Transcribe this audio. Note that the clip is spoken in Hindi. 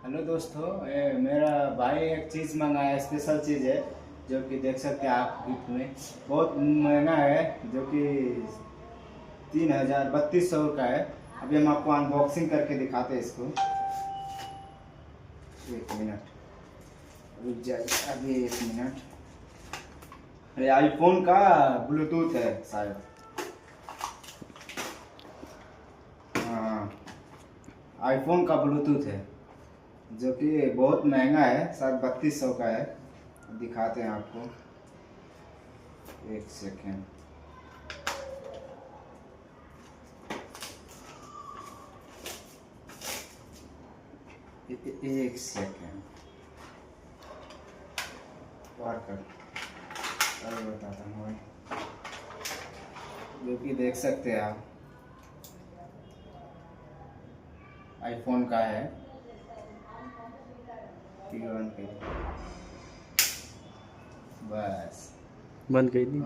हेलो दोस्तों, मेरा भाई एक चीज़ मंगाया, स्पेशल चीज़ है जो कि देख सकते हैं आप गिफ्ट में। बहुत महंगा है, जो कि 3200 का है। अभी हम आपको अनबॉक्सिंग करके दिखाते हैं इसको। एक मिनट रुक जाइए, अभी एक मिनट। अरे आईफोन का ब्लूटूथ है शायद। हाँ, आईफोन का ब्लूटूथ है जो कि बहुत महंगा है, शायद 3200 का है। दिखाते हैं आपको, एक सेकेंड। एक सेकेंड और बताता हूँ भाई, जो कि देख सकते हैं आप आईफोन का है। बस बंद कर दी।